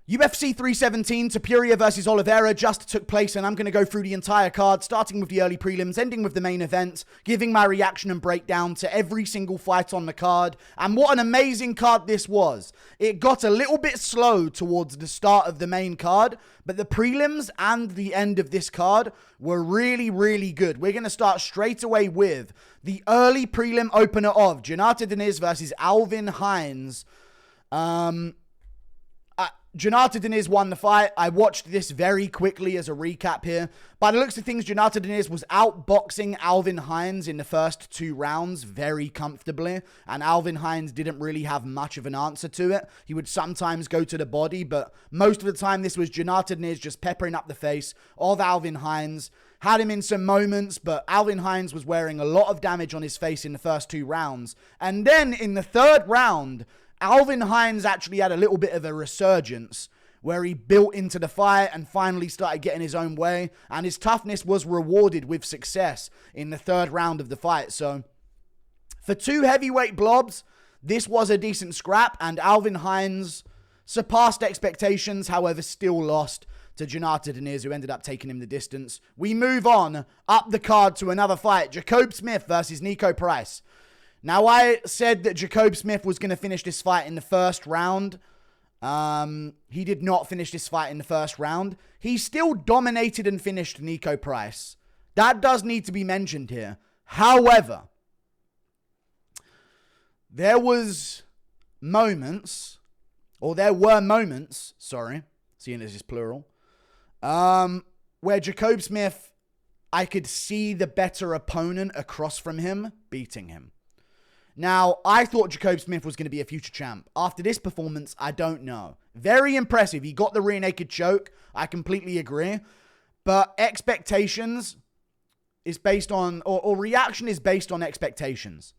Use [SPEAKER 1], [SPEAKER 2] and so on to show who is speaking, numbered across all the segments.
[SPEAKER 1] UFC 317, Topuria versus Oliveira just took place, and I'm going to go through the entire card, starting with the early prelims, ending with the main event, giving my reaction and breakdown to every single fight on the card. And what an amazing card this was. It got a little bit slow towards the start of the main card, but the prelims and the end of this card were really, really good. We're going to start straight away with the early prelim opener of Jhonata Diniz versus Alvin Hines. Jhonata Diniz won the fight. I watched this very quickly as a recap here. By the looks of things, Jhonata Diniz was outboxing Alvin Hines in the first 2 rounds very comfortably. And Alvin Hines didn't really have much of an answer to it. He would sometimes go to the body, but most of the time this was Jhonata Diniz just peppering up the face of Alvin Hines. Had him in some moments, but Alvin Hines was wearing a lot of damage on his face in the first 2 rounds. And then in the 3rd round, Alvin Hines actually had a little bit of a resurgence where he built into the fight and finally started getting his own way, and his toughness was rewarded with success in the 3rd round of the fight. So for 2 heavyweight blobs, this was a decent scrap, and Alvin Hines surpassed expectations, however still lost to Jhonata Diniz, who ended up taking him the distance. We move on up the card to another fight, Jacobe Smith versus Niko Price. Now, I said that Jacobe Smith was going to finish this fight in the 1st round. He did not finish this fight in the 1st round. He still dominated and finished Niko Price. That does need to be mentioned here. However, there were moments, seeing as it's plural, where Jacobe Smith, I could see the better opponent across from him beating him. Now, I thought Jacobe Smith was going to be a future champ. After this performance, I don't know. Very impressive. He got the rear naked choke. I completely agree. But expectations is based on, or reaction is based on expectations.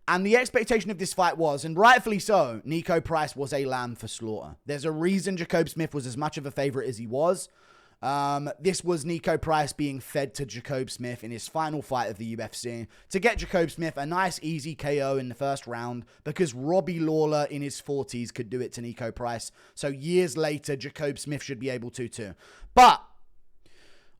[SPEAKER 1] And the expectation of this fight was, and rightfully so, Niko Price was a lamb for slaughter. There's a reason Jacobe Smith was as much of a favorite as he was. This was Niko Price being fed to Jacobe Smith in his final fight of the UFC to get Jacobe Smith a nice easy KO in the 1st round, because Robbie Lawler in his 40s could do it to Niko Price. So years later, Jacobe Smith should be able to too. But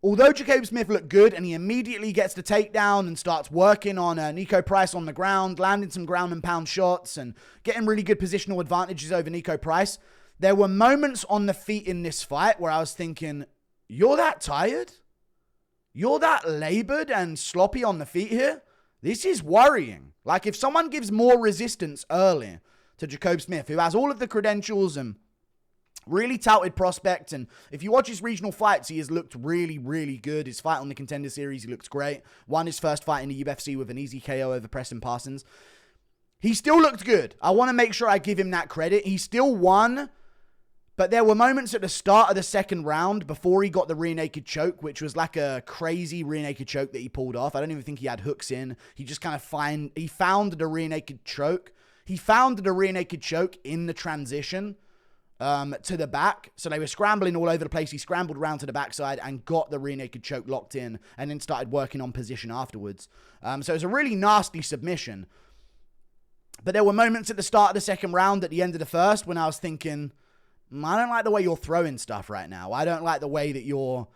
[SPEAKER 1] although Jacobe Smith looked good and he immediately gets the takedown and starts working on Niko Price on the ground, landing some ground and pound shots and getting really good positional advantages over Niko Price, there were moments on the feet in this fight where I was thinking, you're that tired? You're that labored and sloppy on the feet here? This is worrying. Like, if someone gives more resistance early to Jacobe Smith, who has all of the credentials and really touted prospect, and if you watch his regional fights, he has looked really, really good. His fight on the Contender Series, he looks great. Won his first fight in the UFC with an easy KO over Preston Parsons. He still looked good. I want to make sure I give him that credit. He still won. But there were moments at the start of the 2nd round before he got the rear naked choke, which was like a crazy rear naked choke that he pulled off. I don't even think he had hooks in. He just kind of found the rear naked choke. He found the rear naked choke in the transition to the back. So they were scrambling all over the place. He scrambled around to the backside and got the rear naked choke locked in, and then started working on position afterwards. So it was a really nasty submission. But there were moments at the start of the 2nd round, at the end of the 1st, when I was thinking, I don't like the way you're throwing stuff right now. I don't like the way that you're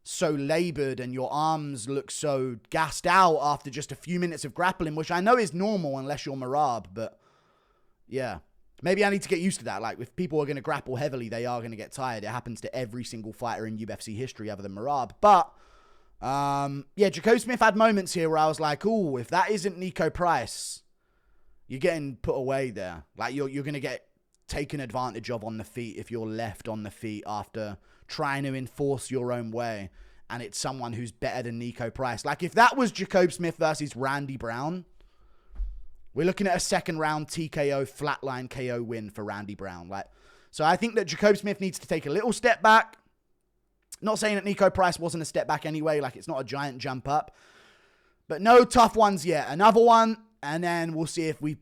[SPEAKER 1] so labored and your arms look so gassed out after just a few minutes of grappling, which I know is normal unless you're Merab. But yeah, maybe I need to get used to that. Like, if people are going to grapple heavily, they are going to get tired. It happens to every single fighter in UFC history other than Merab. But yeah, Jacobe Smith had moments here where I was like, ooh, if that isn't Niko Price, you're getting put away there. Like, you're going to get taken advantage of on the feet if you're left on the feet after trying to enforce your own way, and it's someone who's better than Niko Price. Like, if that was Jacobe Smith versus Randy Brown, we're looking at a 2nd round TKO flatline KO win for Randy Brown. Like, so I think that Jacobe Smith needs to take a little step back. Not saying that Niko Price wasn't a step back anyway, like, it's not a giant jump up, but no tough ones yet. Another one, and then we'll see if we've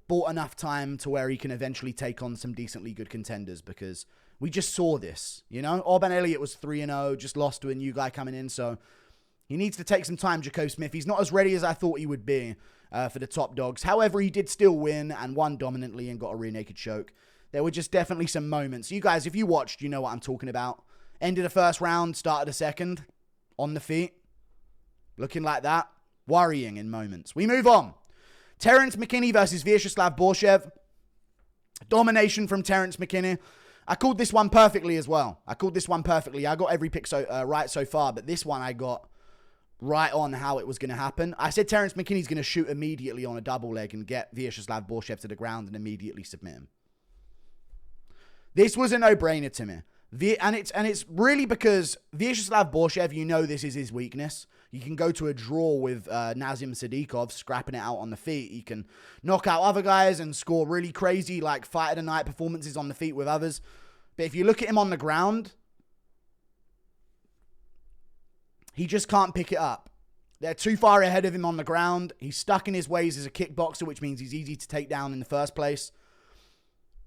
[SPEAKER 1] bought enough time to where he can eventually take on some decently good contenders, because we just saw this, you know? Orban Elliott was 3-0, just lost to a new guy coming in, so he needs to take some time, Jacobe Smith. He's not as ready as I thought he would be for the top dogs. However, he did still win and won dominantly and got a rear naked choke. There were just definitely some moments. You guys, if you watched, you know what I'm talking about. Ended the first round, started the second. On the feet. Looking like that. Worrying in moments. We move on. Terrance McKinney versus Viacheslav Borshchev. Domination from Terrance McKinney. I called this one perfectly as well. I got every pick right so far, but this one I got right on how it was going to happen. I said Terrance McKinney's going to shoot immediately on a double leg and get Viacheslav Borshchev to the ground and immediately submit him. This was a no-brainer to me. And it's really because Viacheslav Borshchev, you know this is his weakness. You can go to a draw with Nazim Sadikov, scrapping it out on the feet. He can knock out other guys and score really crazy, like, fight of the night performances on the feet with others. But if you look at him on the ground, he just can't pick it up. They're too far ahead of him on the ground. He's stuck in his ways as a kickboxer, which means he's easy to take down in the first place.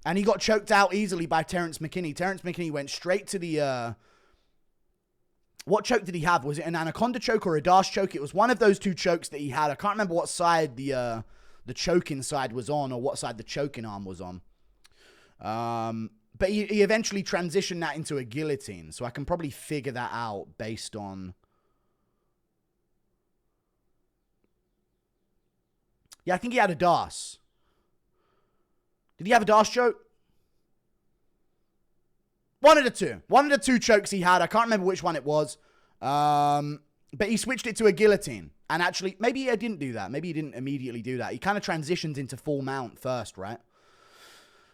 [SPEAKER 1] And he got choked out easily by Terrance McKinney. Terrance McKinney went straight to the... What choke did he have? Was it an anaconda choke or a dash choke? It was one of those two chokes that he had. I can't remember what side the choking side was on or what side the choking arm was on. But he eventually transitioned that into a guillotine. So I can probably figure that out based on... Yeah, I think he had a dash. Did he have a dash choke? One of the two. One of the two chokes he had. I can't remember which one it was. But he switched it to a guillotine. And actually, maybe he didn't do that. Maybe he didn't immediately do that. He kind of transitioned into full mount first, right?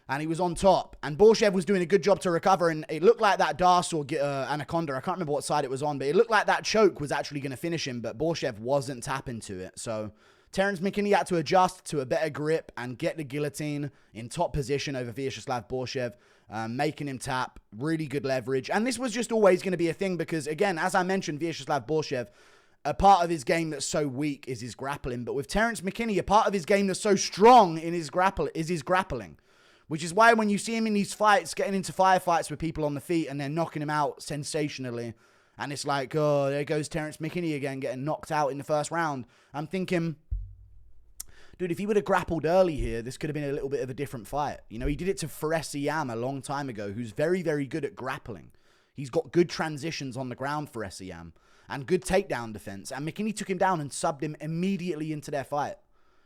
[SPEAKER 1] And he was on top. And Borshchev was doing a good job to recover. And it looked like that dash or anaconda, I can't remember what side it was on, but it looked like that choke was actually going to finish him. But Borshchev wasn't tapping to it. So Terrance McKinney had to adjust to a better grip and get the guillotine in top position over Viacheslav Borshchev, making him tap. Really good leverage. And this was just always going to be a thing because, again, as I mentioned, Viacheslav Borshchev, a part of his game that's so weak is his grappling. But with Terrance McKinney, a part of his game that's so strong in his grappling. Which is why when you see him in these fights, getting into firefights with people on the feet and they're knocking him out sensationally, and it's like, oh, there goes Terrance McKinney again, getting knocked out in the first round. I'm thinking... Dude, if he would have grappled early here, this could have been a little bit of a different fight. You know, he did it to Yam a long time ago, who's very, very good at grappling. He's got good transitions on the ground for Yam and good takedown defense. And McKinney took him down and subbed him immediately into their fight.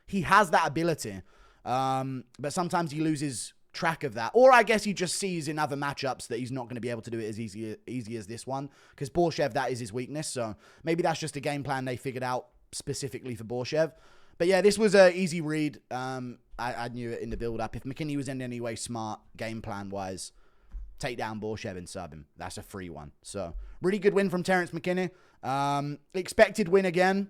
[SPEAKER 1] He has that ability, but sometimes he loses track of that. Or I guess he just sees in other matchups that he's not going to be able to do it as easy as this one. Because Borshchev, that is his weakness. So maybe that's just a game plan they figured out specifically for Borshchev. But yeah, this was an easy read. I knew it in the build-up. If McKinney was in any way smart, game plan-wise, take down Borshchev and sub him. That's a free one. So, really good win from Terrance McKinney. Expected win again.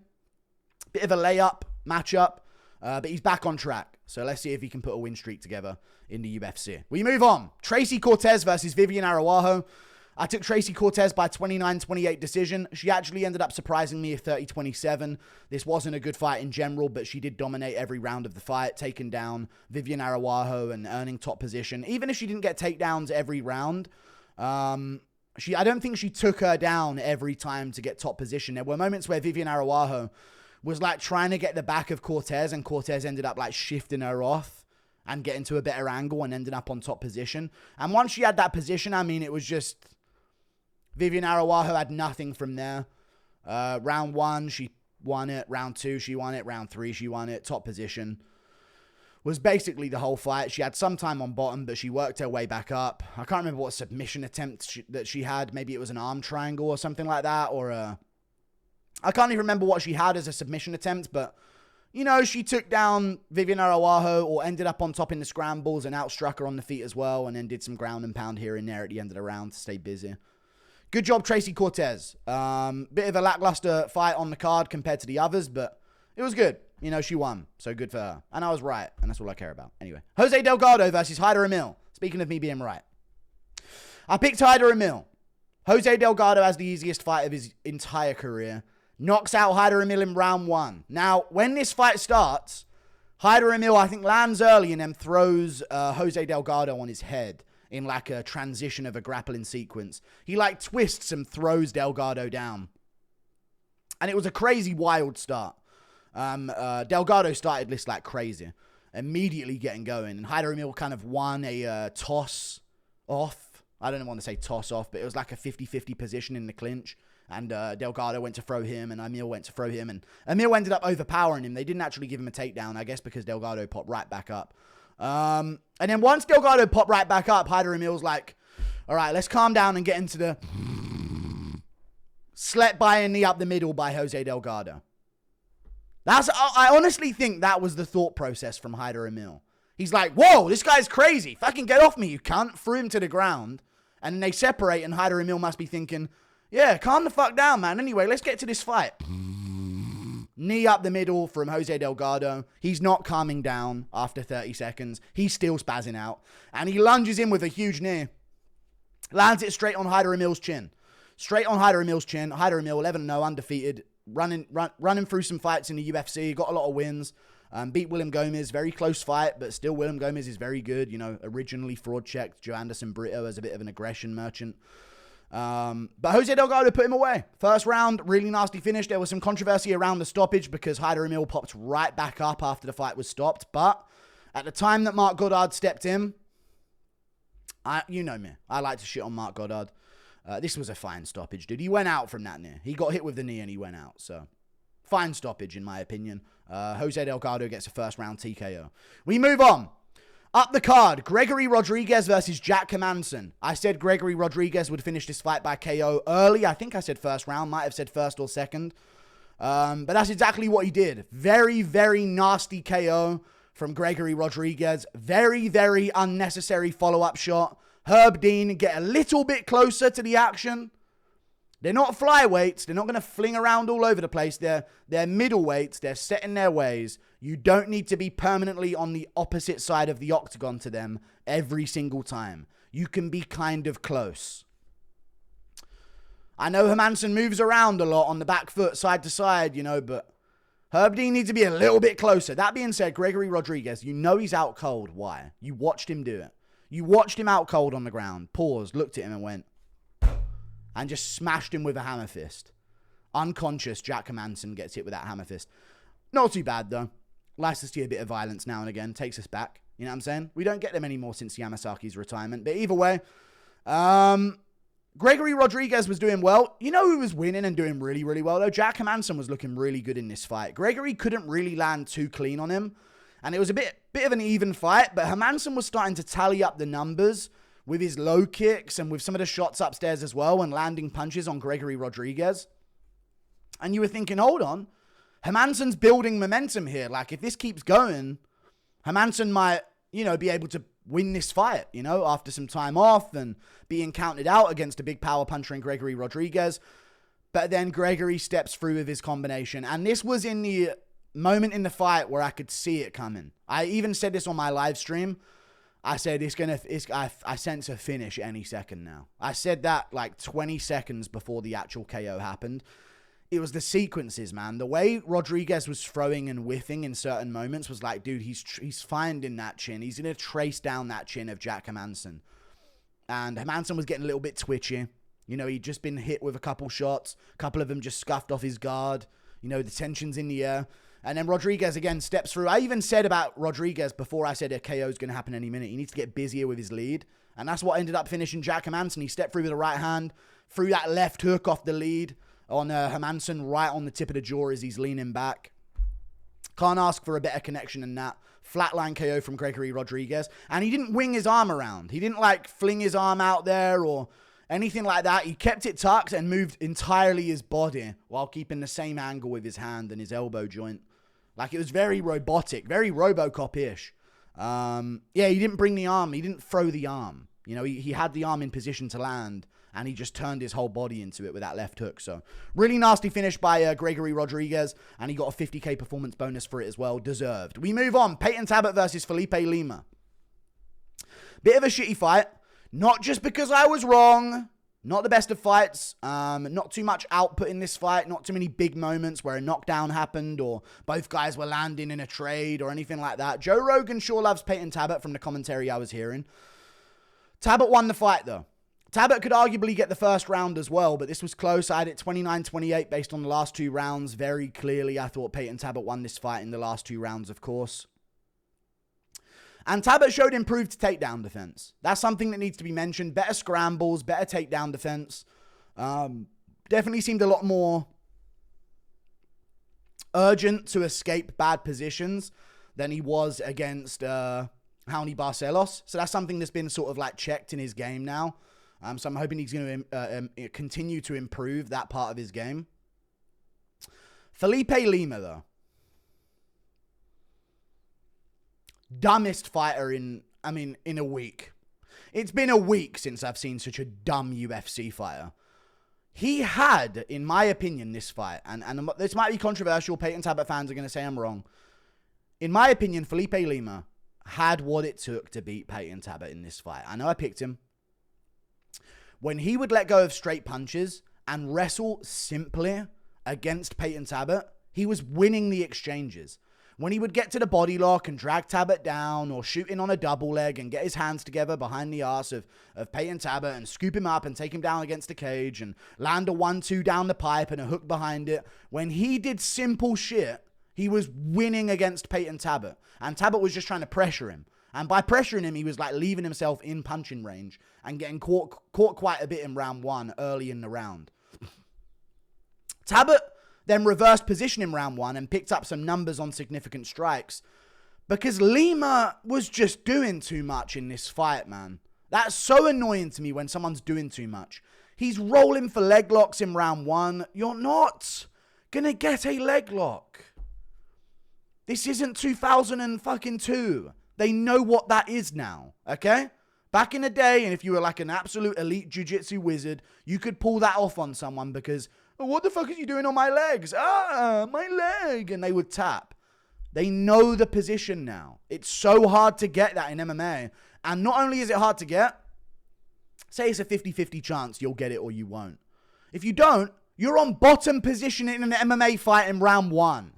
[SPEAKER 1] Bit of a layup matchup. But he's back on track. So, let's see if he can put a win streak together in the UFC. We move on. Tracy Cortez versus Viviane Araujo. I took Tracy Cortez by 29-28 decision. She actually ended up surprising me at 30-27. This wasn't a good fight in general, but she did dominate every round of the fight, taking down Viviane Araujo and earning top position. Even if she didn't get takedowns every round, I don't think she took her down every time to get top position. There were moments where Viviane Araujo was like trying to get the back of Cortez, and Cortez ended up like shifting her off and getting to a better angle and ended up on top position. And once she had that position, I mean, it was just... Viviane Araujo had nothing from there. Round 1, she won it. Round 2, she won it. Round 3, she won it. Top position. Was basically the whole fight. She had some time on bottom, but she worked her way back up. I can't remember what submission attempt that she had. Maybe it was an arm triangle or something like that. Or I can't even remember what she had as a submission attempt, but... You know, she took down Viviane Araujo or ended up on top in the scrambles and outstruck her on the feet as well, and then did some ground and pound here and there at the end of the round to stay busy. Good job, Tracy Cortez. Bit of a lackluster fight on the card compared to the others, but it was good. You know, she won, so good for her. And I was right, and that's all I care about. Anyway, Jose Delgado versus Hyder Amil. Speaking of me being right. I picked Hyder Amil. Jose Delgado has the easiest fight of his entire career. Knocks out Hyder Amil in round 1. Now, when this fight starts, Hyder Amil, I think, lands early and then throws Jose Delgado on his head in like a transition of a grappling sequence. He like twists and throws Delgado down. And it was a crazy, wild start. Delgado started this like crazy. immediately getting going. And Hyder Amil kind of won a toss off. I don't want to say toss off, but it was like a 50-50 position in the clinch. And Delgado went to throw him, and Amil went to throw him. And Amil ended up overpowering him. They didn't actually give him a takedown, I guess, because Delgado popped right back up. And then once Delgado popped right back up, Hyder Amil's like, all right, let's calm down and get into the slept by a knee up the middle by Jose Delgado. I honestly think that was the thought process from Hyder Amil. He's like, whoa, this guy's crazy. Fucking get off me, you cunt. Threw him to the ground. And then they separate, and Hyder Amil must be thinking, yeah, calm the fuck down, man. Anyway, let's get to this fight. Knee up the middle from Jose Delgado. He's not calming down after 30 seconds. He's still spazzing out. And he lunges in with a huge knee. Lands it straight on Hyder Amil's chin. Straight on Hyder Amil's chin. Hyder Amil, 11-0, undefeated. Running through some fights in the UFC. Got a lot of wins. Beat William Gomez. Very close fight, but still William Gomez is very good. You know, originally fraud-checked Joe Anderson Brito as a bit of an aggression merchant. But Jose Delgado put him away. First round, really nasty finish. There was some controversy around the stoppage because Hyder Amil popped right back up after the fight was stopped. But at the time that Marc Goddard stepped in, you know me. I like to shit on Marc Goddard. This was a fine stoppage, dude. He went out from that knee. He got hit with the knee and he went out. So, fine stoppage in my opinion. Jose Delgado gets a first round TKO. We move on. Up the card, Gregory Rodriugues versus Jack Hermansson. I said Gregory Rodriugues would finish this fight by KO early. I think I said first round. Might have said first or second. But that's exactly what he did. Very, very nasty KO from Gregory Rodriugues. Very, very unnecessary follow-up shot. Herb Dean get a little bit closer to the action. They're not flyweights. They're not going to fling around all over the place. They're middleweights. They're set in their ways. You don't need to be permanently on the opposite side of the octagon to them every single time. You can be kind of close. I know Hermansson moves around a lot on the back foot, side to side, you know, but Herb Dean needs to be a little bit closer. That being said, Gregory Rodriugues, you know he's out cold. Why? You watched him do it. You watched him out cold on the ground, paused, looked at him and went, and just smashed him with a hammer fist. Unconscious, Jack Hermansson gets hit with that hammer fist. Not too bad, though. Likes to see a bit of violence now and again. Takes us back. You know what I'm saying? We don't get them anymore since Yamasaki's retirement. But either way, Gregory Rodriugues was doing well. You know who was winning and doing really, really well, though? Jack Hermansson was looking really good in this fight. Gregory couldn't really land too clean on him. And it was a bit of an even fight, but Hermansson was starting to tally up the numbers with his low kicks and with some of the shots upstairs as well and landing punches on Gregory Rodriugues. And you were thinking, hold on, Hermansson's building momentum here. Like, if this keeps going, Hermansson might, you know, be able to win this fight, you know, after some time off and being counted out against a big power puncher in Gregory Rodriugues. But then Gregory steps through with his combination. And this was in the moment in the fight where I could see it coming. I even said this on my live stream. I said I sense a finish any second now. I said that like 20 seconds before the actual KO happened. It was the sequences, man. The way Rodriugues was throwing and whiffing in certain moments was like, dude, he's finding that chin. He's going to trace down that chin of Jack Hermansson. And Hermansson was getting a little bit twitchy. You know, he'd just been hit with a couple shots. A couple of them just scuffed off his guard. You know, the tension's in the air. And then Rodriugues again steps through. I even said about Rodriugues before I said a KO is going to happen any minute. He needs to get busier with his lead. And that's what ended up finishing Jack Hermansson. He stepped through with the right hand, threw that left hook off the lead on Hermansson right on the tip of the jaw as he's leaning back. Can't ask for a better connection than that. Flatline KO from Gregory Rodriugues. And he didn't wing his arm around. He didn't like fling his arm out there or anything like that. He kept it tucked and moved entirely his body while keeping the same angle with his hand and his elbow joint. Like, it was very robotic, very Robocop-ish. Yeah, he didn't bring the arm. He didn't throw the arm. You know, he had the arm in position to land, and he just turned his whole body into it with that left hook. So, really nasty finish by Gregory Rodriugues, and he got a 50K performance bonus for it as well. Deserved. We move on. Payton Talbott versus Felipe Lima. Bit of a shitty fight. Not just because I was wrong. Not the best of fights. Not too much output in this fight. Not too many big moments where a knockdown happened or both guys were landing in a trade or anything like that. Joe Rogan sure loves Payton Talbott from the commentary I was hearing. Talbott won the fight, though. Talbott could arguably get the first round as well, but this was close. I had it 29-28 based on the last two rounds. Very clearly, I thought Payton Talbott won this fight in the last two rounds, of course. And Talbott showed improved takedown defense. That's something that needs to be mentioned. Better scrambles, better takedown defense. Definitely seemed a lot more urgent to escape bad positions than he was against Raoni Barcelos. So that's something that's been sort of like checked in his game now. So I'm hoping he's going to continue to improve that part of his game. Felipe Lima, though. Dumbest fighter in a week. It's been a week since I've seen such a dumb UFC fighter. He had, in my opinion, this fight, and this might be controversial. Payton Talbott fans are going to say I'm wrong. In my opinion, Felipe Lima had what it took to beat Payton Talbott in this fight. I know I picked him. When he would let go of straight punches and wrestle simply against Payton Talbott, he was winning the exchanges. When he would get to the body lock and drag Talbott down or shoot in on a double leg and get his hands together behind the arse of Payton Talbott and scoop him up and take him down against the cage and land a 1-2 down the pipe and a hook behind it. When he did simple shit, he was winning against Payton Talbott. And Talbott was just trying to pressure him. And by pressuring him, he was like leaving himself in punching range and getting caught quite a bit in round 1 early in the round. Talbott then reversed position in round 1 and picked up some numbers on significant strikes because Lima was just doing too much in this fight, man. That's so annoying to me when someone's doing too much. He's rolling for leg locks in round 1. You're not gonna get a leg lock. This isn't 2002. They know what that is now, okay? Back in the day, and if you were like an absolute elite jiu-jitsu wizard, you could pull that off on someone because, oh, what the fuck are you doing on my legs? My leg. And they would tap. They know the position now. It's so hard to get that in MMA. And not only is it hard to get, say it's a 50-50 chance you'll get it or you won't. If you don't, you're on bottom position in an MMA fight in round 1.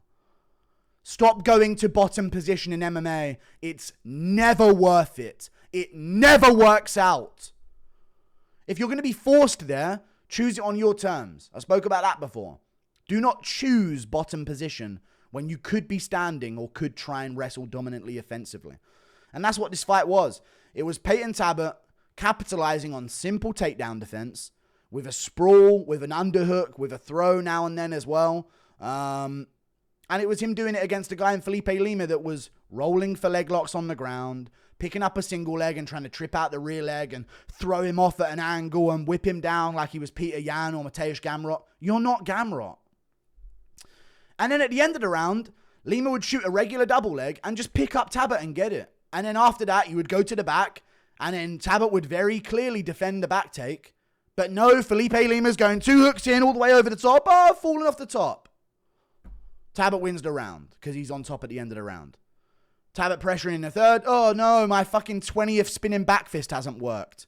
[SPEAKER 1] Stop going to bottom position in MMA. It's never worth it. It never works out. If you're going to be forced there, choose it on your terms. I spoke about that before. Do not choose bottom position when you could be standing or could try and wrestle dominantly offensively. And that's what this fight was. It was Payton Talbott capitalizing on simple takedown defense with a sprawl, with an underhook, with a throw now and then as well. And it was him doing it against a guy in Felipe Lima that was rolling for leg locks on the ground, picking up a single leg and trying to trip out the rear leg and throw him off at an angle and whip him down like he was Peter Yan or Mateusz Gamrot. You're not Gamrot. And then at the end of the round, Lima would shoot a regular double leg and just pick up Talbott and get it. And then after that, he would go to the back and then Talbott would very clearly defend the back take. But no, Felipe Lima's going 2 hooks in all the way over the top. Oh, falling off the top. Talbott wins the round because he's on top at the end of the round. Talbott pressuring in the third. Oh no, my fucking 20th spinning back fist hasn't worked.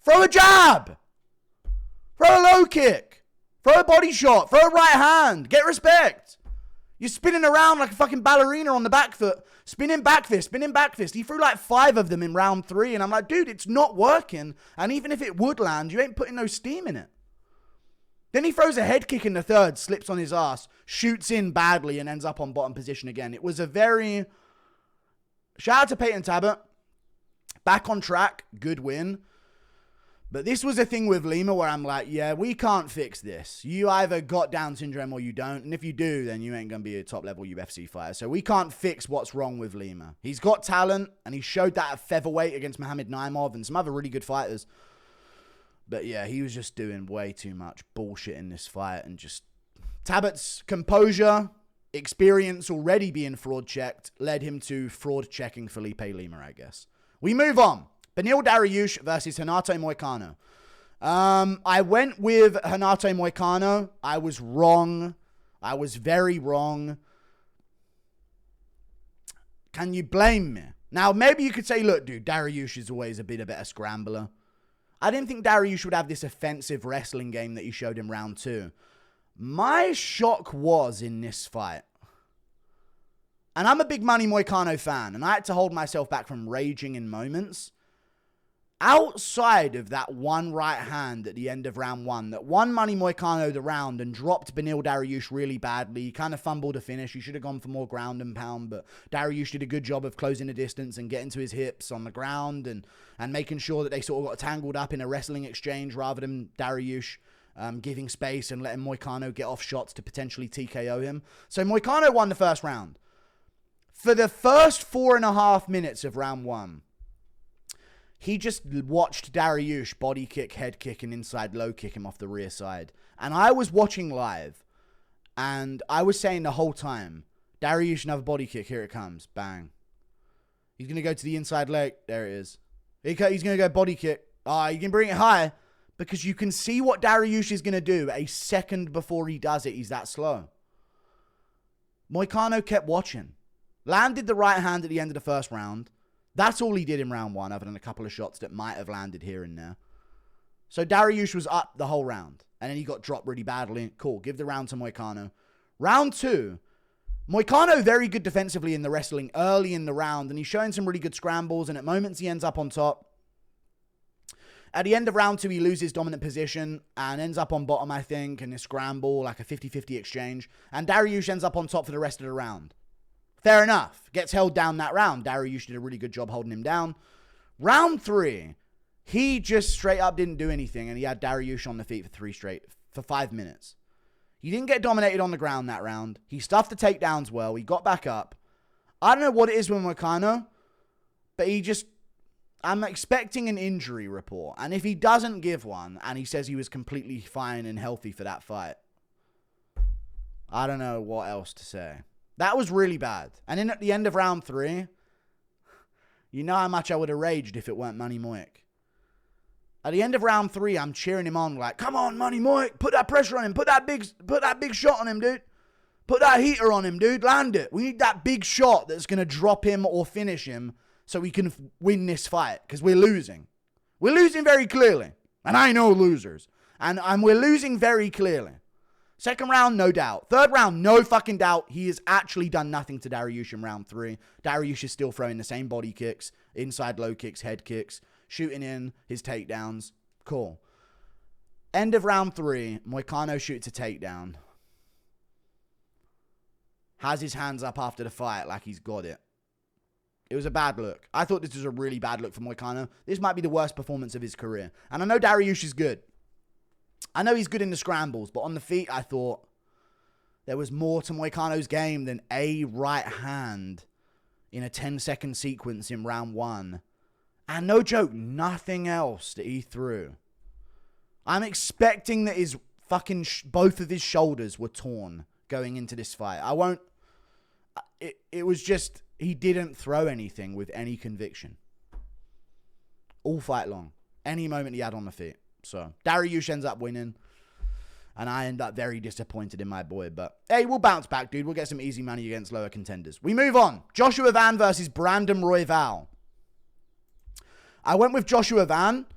[SPEAKER 1] Throw a jab. Throw a low kick. Throw a body shot. Throw a right hand. Get respect. You're spinning around like a fucking ballerina on the back foot. Spinning back fist, spinning back fist. He threw like 5 of them in round 3. And I'm like, dude, it's not working. And even if it would land, you ain't putting no steam in it. Then he throws a head kick in the third, slips on his ass, shoots in badly, and ends up on bottom position again. It was a very... Shout out to Payton Talbott. Back on track. Good win. But this was a thing with Lima where I'm like, yeah, we can't fix this. You either got Down syndrome or you don't. And if you do, then you ain't going to be a top-level UFC fighter. So we can't fix what's wrong with Lima. He's got talent, and he showed that at featherweight against Mohamed Naimov and some other really good fighters. But yeah, he was just doing way too much bullshit in this fight. And just Talbott's composure, experience already being fraud-checked, led him to fraud-checking Felipe Lima, I guess. We move on. Beneil Dariush versus Jhonata Moicano. I went with Jhonata Moicano. I was wrong. I was very wrong. Can you blame me? Now, maybe you could say, look, dude, Dariush is always a bit of a better scrambler. I didn't think Dariush would have this offensive wrestling game that he showed in round 2. My shock was in this fight. And I'm a big money Moicano fan, and I had to hold myself back from raging in moments. outside of that one right hand at the end of round one that won Money Moicano the round and dropped Beneil Dariush really badly, he kind of fumbled a finish. He should have gone for more ground and pound, but Dariush did a good job of closing the distance and getting to his hips on the ground and making sure that they sort of got tangled up in a wrestling exchange rather than Dariush giving space and letting Moicano get off shots to potentially TKO him. So Moicano won the first round. For the first 4.5 minutes of round one, he just watched Dariush body kick, head kick, and inside low kick him off the rear side. And I was watching live, and I was saying the whole time, Dariush, another body kick, here it comes. Bang. He's going to go to the inside leg. There it is. He's going to go body kick. You can bring it high, because you can see what Dariush is going to do a second before he does it. He's that slow. Moicano kept watching. Landed the right hand at the end of the first round. That's all he did in round one, other than a couple of shots that might have landed here and there. So Dariush was up the whole round. And then he got dropped really badly. Cool, give the round to Moicano. Round two, Moicano very good defensively in the wrestling early in the round. And he's showing some really good scrambles. And at moments he ends up on top. At the end of round two, he loses dominant position and ends up on bottom, I think, in a scramble, like a 50-50 exchange. And Dariush ends up on top for the rest of the round. Fair enough. Gets held down that round. Dariush did a really good job holding him down. Round three, he just straight up didn't do anything, and he had Dariush on the feet for 5 minutes. He didn't get dominated on the ground that round. He stuffed the takedowns well. He got back up. I don't know what it is with Moicano, but I'm expecting an injury report. And if he doesn't give one, and he says he was completely fine and healthy for that fight, I don't know what else to say. That was really bad. And then at the end of round three, you know how much I would have raged if it weren't Money Moic. At the end of round three, I'm cheering him on like, come on, Money Moic, put that pressure on him, put that big shot on him, dude. Put that heater on him, dude. Land it. We need that big shot that's going to drop him or finish him so we can win this fight, because we're losing. We're losing very clearly. And I know losers. And we're losing very clearly. Second round, no doubt. Third round, no fucking doubt. He has actually done nothing to Dariush in round three. Dariush is still throwing the same body kicks, inside low kicks, head kicks, shooting in his takedowns. Cool. End of round three, Moicano shoots a takedown. Has his hands up after the fight like he's got it. It was a bad look. I thought this was a really bad look for Moicano. This might be the worst performance of his career. And I know Dariush is good. I know he's good in the scrambles, but on the feet, I thought there was more to Moicano's game than a right hand in a 10-second sequence in round one. And no joke, nothing else that he threw. I'm expecting that his fucking both of his shoulders were torn going into this fight. It was just, he didn't throw anything with any conviction. All fight long. Any moment he had on the feet. So, Dariush ends up winning. And I end up very disappointed in my boy. But, hey, we'll bounce back, dude. We'll get some easy money against lower contenders. We move on. Joshua Van versus Brandon Royval. I went with Joshua Van.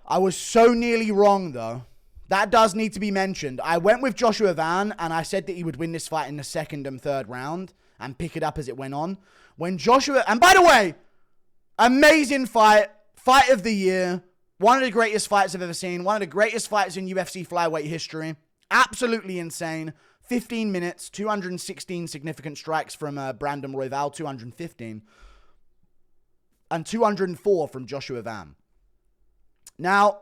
[SPEAKER 1] I was so nearly wrong, though. That does need to be mentioned. I went with Joshua Van, and I said that he would win this fight in the second and third round and pick it up as it went on. When Joshua... And by the way, amazing fight. Fight of the year. One of the greatest fights I've ever seen. One of the greatest fights in UFC flyweight history. Absolutely insane. 15 minutes, 216 significant strikes from Brandon Royval, 215. And 204 from Joshua Van. Now,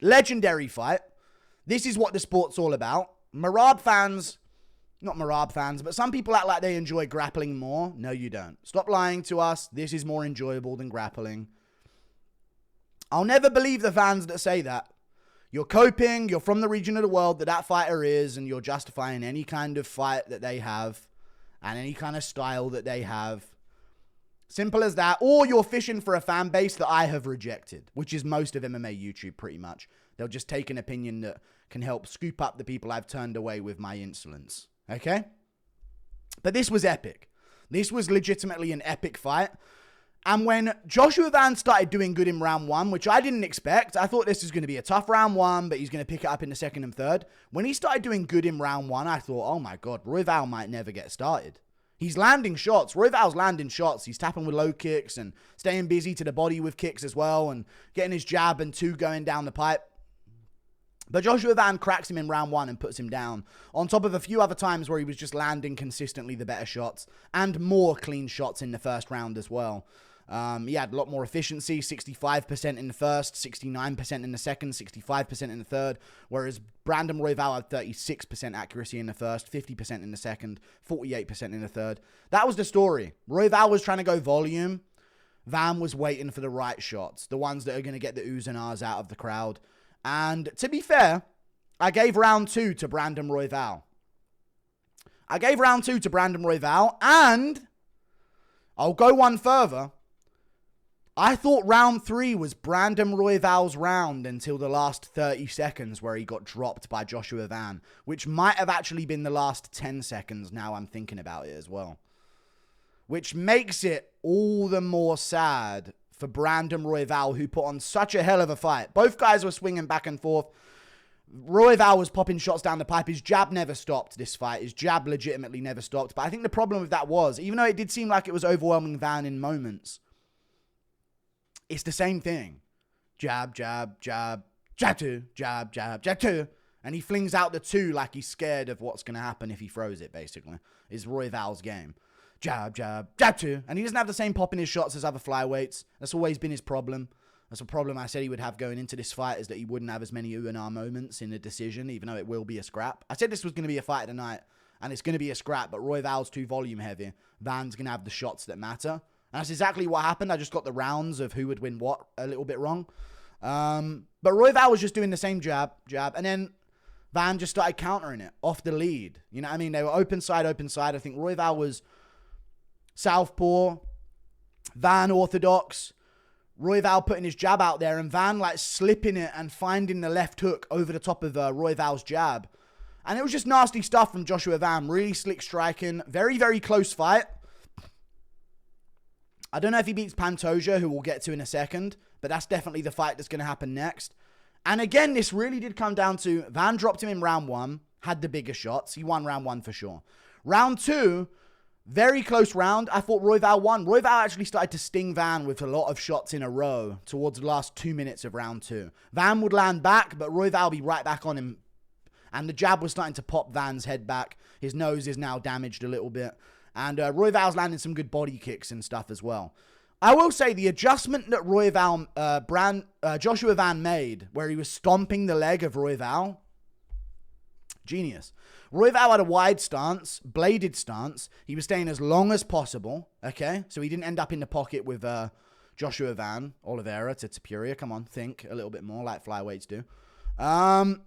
[SPEAKER 1] legendary fight. This is what the sport's all about. Not Marab fans, but some people act like they enjoy grappling more. No, you don't. Stop lying to us. This is more enjoyable than grappling. I'll never believe the fans that say that. You're coping, you're from the region of the world that fighter is, and you're justifying any kind of fight that they have and any kind of style that they have. Simple as that. Or you're fishing for a fan base that I have rejected, which is most of MMA YouTube pretty much. They'll just take an opinion that can help scoop up the people I've turned away with my insolence. Okay? But this was epic. This was legitimately an epic fight. And when Joshua Van started doing good in round one, which I didn't expect, I thought this was going to be a tough round one, but he's going to pick it up in the second and third. When he started doing good in round one, I thought, oh my God, Royval might never get started. He's landing shots. Royval's landing shots. He's tapping with low kicks and staying busy to the body with kicks as well and getting his jab and two going down the pipe. But Joshua Van cracks him in round 1 and puts him down, on top of a few other times where he was just landing consistently the better shots and more clean shots in the first round as well. He had a lot more efficiency, 65% in the first, 69% in the second, 65% in the third, whereas Brandon Royval had 36% accuracy in the first, 50% in the second, 48% in the third. That was the story. Royval was trying to go volume. Van was waiting for the right shots, the ones that are going to get the oohs and ahs out of the crowd. And to be fair, I gave round 2 to Brandon Royval. And I'll go one further. I thought round 3 was Brandon Royval's round until the last 30 seconds where he got dropped by Joshua Van, which might have actually been the last 10 seconds now I'm thinking about it as well. Which makes it all the more sad for Brandon Royval, who put on such a hell of a fight. Both guys were swinging back and forth. Royval was popping shots down the pipe. His jab never stopped this fight. His jab legitimately never stopped. But I think the problem with that was, even though it did seem like it was overwhelming Van in moments, it's the same thing. Jab, jab, jab, jab two, jab, jab, jab two. And he flings out the two like he's scared of what's going to happen if he throws it, basically, is Royval's game. Jab, jab, jab two. And he doesn't have the same pop in his shots as other flyweights. That's always been his problem. That's a problem I said he would have going into this fight, is that he wouldn't have as many ooh and ah moments in a decision, even though it will be a scrap. I said this was going to be a fight of the night, and it's going to be a scrap, but Royval's too volume heavy. Van's going to have the shots that matter. And that's exactly what happened. I just got the rounds of who would win what a little bit wrong. But Royval was just doing the same jab, and then Van just started countering it off the lead. You know what I mean? They were open side. I think Royval was southpaw, Van orthodox, Royval putting his jab out there, and Van like slipping it and finding the left hook over the top of Royval's jab. And it was just nasty stuff from Joshua Van. Really slick striking. Very, very close fight. I don't know if he beats Pantoja, who we'll get to in a second, but that's definitely the fight that's going to happen next. And again, this really did come down to Van dropped him in round 1, had the bigger shots. He won round 1 for sure. Round 2, very close round. I thought Royval won. Royval actually started to sting Van with a lot of shots in a row towards the last 2 minutes of round 2. Van would land back, but Royval would be right back on him. And the jab was starting to pop Van's head back. His nose is now damaged a little bit. And Royval's landing some good body kicks and stuff as well. I will say the adjustment that Joshua Van made, where he was stomping the leg of Royval, genius. Royval had a wide stance, bladed stance. He was staying as long as possible, okay? So he didn't end up in the pocket with Joshua Van, Oliveira to Topuria. Come on, think a little bit more like flyweights do.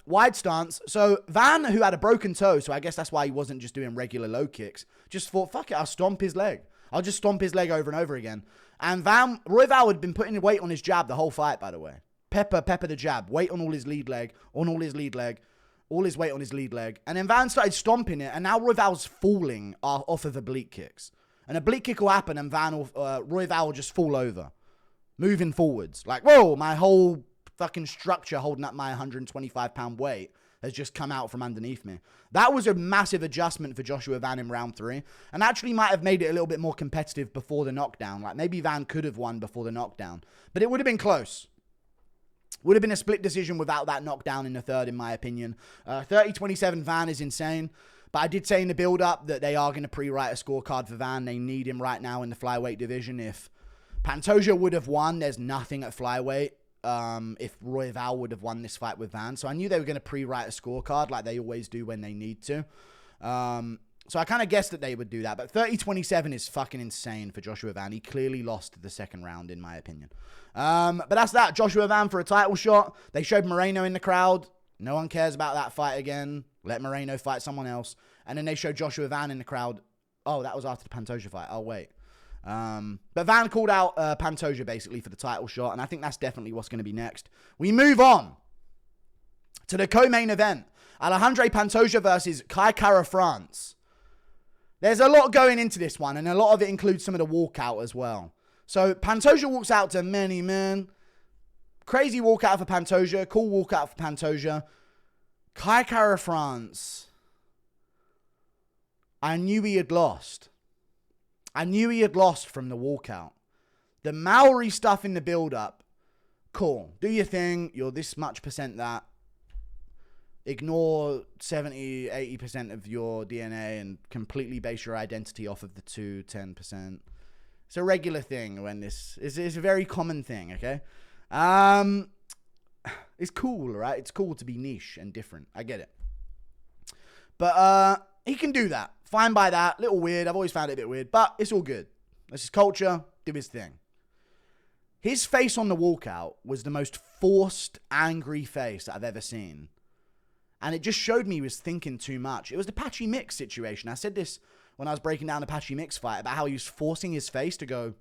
[SPEAKER 1] Wide stance. So Van, who had a broken toe, so I guess that's why he wasn't just doing regular low kicks, just thought, fuck it, I'll stomp his leg. I'll just stomp his leg over and over again. And Royval had been putting weight on his jab the whole fight, by the way. Pepper the jab. Weight on all his lead leg. All his weight on his lead leg. And then Van started stomping it, and now Royval's falling off of oblique kicks. An oblique kick will happen, and Royval will just fall over. Moving forwards. Like, whoa, my whole fucking structure holding up my 125-pound weight has just come out from underneath me. That was a massive adjustment for Joshua Van in round 3, and actually might have made it a little bit more competitive before the knockdown. Like, maybe Van could have won before the knockdown, but it would have been close. Would have been a split decision without that knockdown in the third, in my opinion. 30-27 Van is insane, but I did say in the build-up that they are going to pre-write a scorecard for Van. They need him right now in the flyweight division. If Pantoja would have won, there's nothing at flyweight. If Royval would have won this fight with Van. So I knew they were going to pre-write a scorecard like they always do when they need to. So I kind of guessed that they would do that. But 30-27 is fucking insane for Joshua Van. He clearly lost the second round, in my opinion. But that's that. Joshua Van for a title shot. They showed Moreno in the crowd. No one cares about that fight again. Let Moreno fight someone else. And then they showed Joshua Van in the crowd. Oh, that was after the Pantoja fight. Oh, wait. But Van called out Pantoja basically for the title shot, and I think that's definitely what's going to be next. We move on to the co-main event. Alejandro Pantoja versus Kai Kara France. There's a lot going into this one, and a lot of it includes some of the walkout as well. So Pantoja walks out to many men. Crazy walkout for Pantoja. Cool walkout for Pantoja. Kai Kara France. I knew he had lost. I knew he had lost from the walkout. The Maori stuff in the build-up, cool. Do your thing. You're this much percent that. Ignore 70, 80% of your DNA and completely base your identity off of the 10%. It's a regular thing when this is a very common thing, okay? It's cool, right? It's cool to be niche and different. I get it. But he can do that. Fine by that. Little weird. I've always found it a bit weird, but it's all good. That's his culture. Do his thing. His face on the walkout was the most forced, angry face that I've ever seen. And it just showed me he was thinking too much. It was the Patchy Mix situation. I said this when I was breaking down the Patchy Mix fight about how he was forcing his face to go.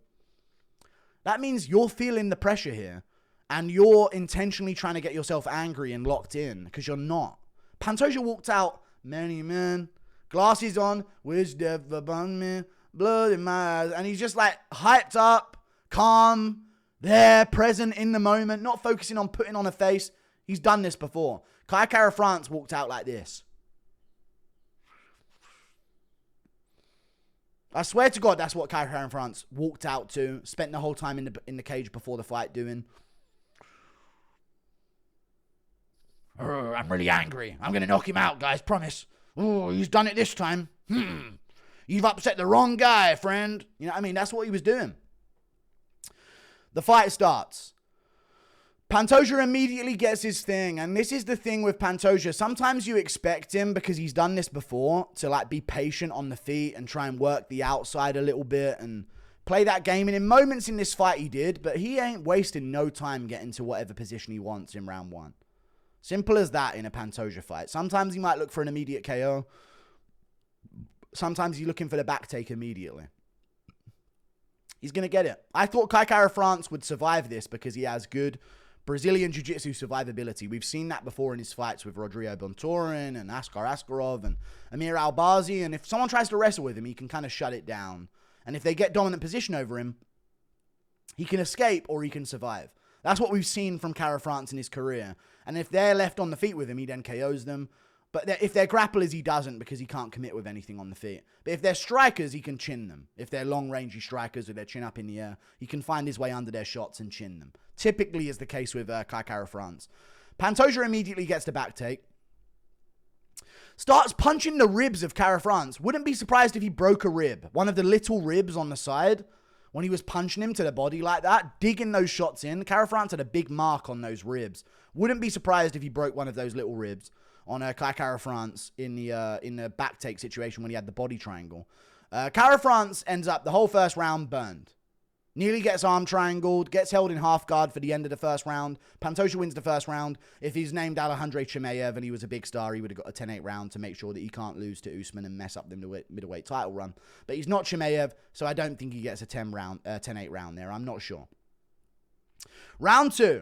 [SPEAKER 1] That means you're feeling the pressure here. And you're intentionally trying to get yourself angry and locked in. Because you're not. Pantoja walked out. Many men. Glasses on. Wish death upon me. Blood in my eyes. And he's just like hyped up. Calm. There. Present in the moment. Not focusing on putting on a face. He's done this before. Kai Kara-France walked out like this. I swear to God, that's what Kai Kara-France walked out to. Spent the whole time in the cage before the fight doing. I'm really angry. I'm going to knock him out, guys. Promise. Oh, he's done it this time. You've upset the wrong guy, friend. You know what I mean? That's what he was doing. The fight starts. Pantoja immediately gets his thing. And this is the thing with Pantoja. Sometimes you expect him, because he's done this before, to like be patient on the feet and try and work the outside a little bit and play that game. And in moments in this fight he did, but he ain't wasting no time getting to whatever position he wants in round one. Simple as that in a Pantoja fight. Sometimes he might look for an immediate KO. Sometimes he's looking for the back take immediately. He's going to get it. I thought Kai Kara-France would survive this because he has good Brazilian Jiu-Jitsu survivability. We've seen that before in his fights with Rodrigo Bontorin and Askar Askarov and Amir Albazi. And if someone tries to wrestle with him, he can kind of shut it down. And if they get dominant position over him, he can escape or he can survive. That's what we've seen from Kara-France in his career. And if they're left on the feet with him, he then KOs them. But if they're grapplers, he doesn't because he can't commit with anything on the feet. But if they're strikers, he can chin them. If they're long-rangey strikers with their chin up in the air, he can find his way under their shots and chin them. Typically is the case with Kai Kara-France. Pantoja immediately gets the back take. Starts punching the ribs of Kara-France. Wouldn't be surprised if he broke a rib. One of the little ribs on the side. When he was punching him to the body like that, digging those shots in. Kara-France had a big mark on those ribs. Wouldn't be surprised if he broke one of those little ribs on Kai Kara-France in the back take situation when he had the body triangle. Kara-France ends up the whole first round burned. Nearly gets arm triangled, gets held in half guard for the end of the first round. Pantoja wins the first round. If he's named Alejandro Chimaev and he was a big star, he would have got a 10-8 round to make sure that he can't lose to Usman and mess up the middleweight title run. But he's not Chimaev, so I don't think he gets a 10-8 round there. I'm not sure. Round two.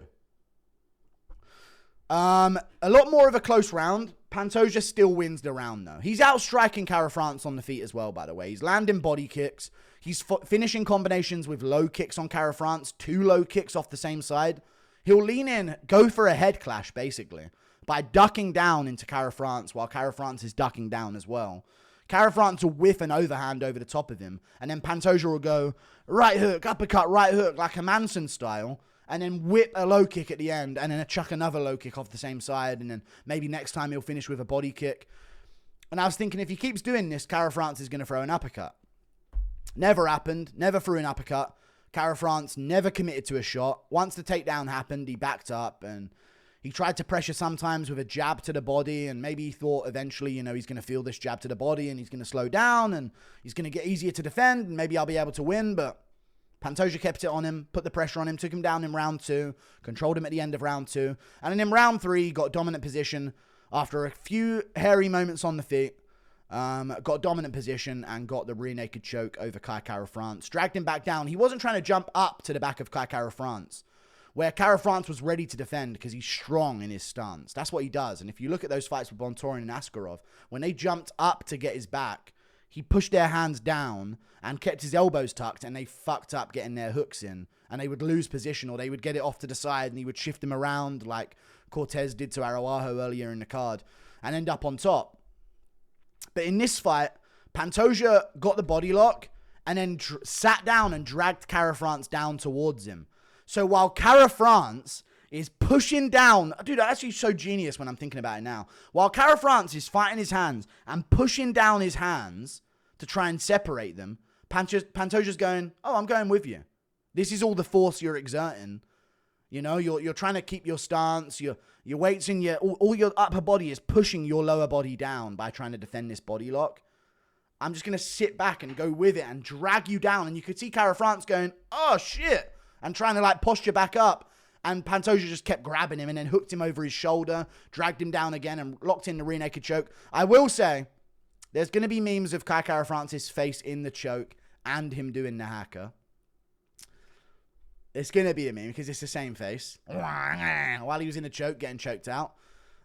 [SPEAKER 1] A lot more of a close round. Pantoja still wins the round, though. He's outstriking Kara-France on the feet as well, by the way. He's landing body kicks. He's finishing combinations with low kicks on Kara-France. 2 low kicks off the same side. He'll lean in, go for a head clash, basically, by ducking down into Kara-France while Kara-France is ducking down as well. Kara-France will whiff an overhand over the top of him, and then Pantoja will go right hook, uppercut, right hook, like Hermansson style, and then whip a low kick at the end, and then chuck another low kick off the same side, and then maybe next time he'll finish with a body kick. And I was thinking, if he keeps doing this, Kara-France is going to throw an uppercut. Never happened. Never threw an uppercut. Kara-France never committed to a shot. Once the takedown happened, he backed up, and he tried to pressure sometimes with a jab to the body, and maybe he thought eventually, he's going to feel this jab to the body, and he's going to slow down, and he's going to get easier to defend, and maybe I'll be able to win, but Pantoja kept it on him, put the pressure on him, took him down in round 2, controlled him at the end of round 2. And then in round 3, got dominant position after a few hairy moments on the feet. Got dominant position and got the rear naked choke over Kai Kara-France. Dragged him back down. He wasn't trying to jump up to the back of Kai Kara-France, where Kara-France was ready to defend because he's strong in his stance. That's what he does. And if you look at those fights with Bontorin and Askarov, when they jumped up to get his back, he pushed their hands down and kept his elbows tucked, and they fucked up getting their hooks in. And they would lose position, or they would get it off to the side, and he would shift him around like Cortez did to Araujo earlier in the card, and end up on top. But in this fight, Pantoja got the body lock, and then sat down and dragged Kara France down towards him. So while Kara France is pushing down... Dude, that's actually so genius when I'm thinking about it now. While Kara France is fighting his hands and pushing down his hands to try and separate them, Pantoja's going, oh, I'm going with you. This is all the force you're exerting. You know, you're trying to keep your stance. Your weights in all your upper body is pushing your lower body down by trying to defend this body lock. I'm just going to sit back and go with it and drag you down. And you could see Kara France going, oh, shit. And trying to, like, posture back up. And Pantoja just kept grabbing him and then hooked him over his shoulder, dragged him down again and locked in the rear naked choke. I will say, there's going to be memes of Kara France's face in the choke and him doing the hacker. It's going to be a meme because it's the same face. While he was in the choke, getting choked out.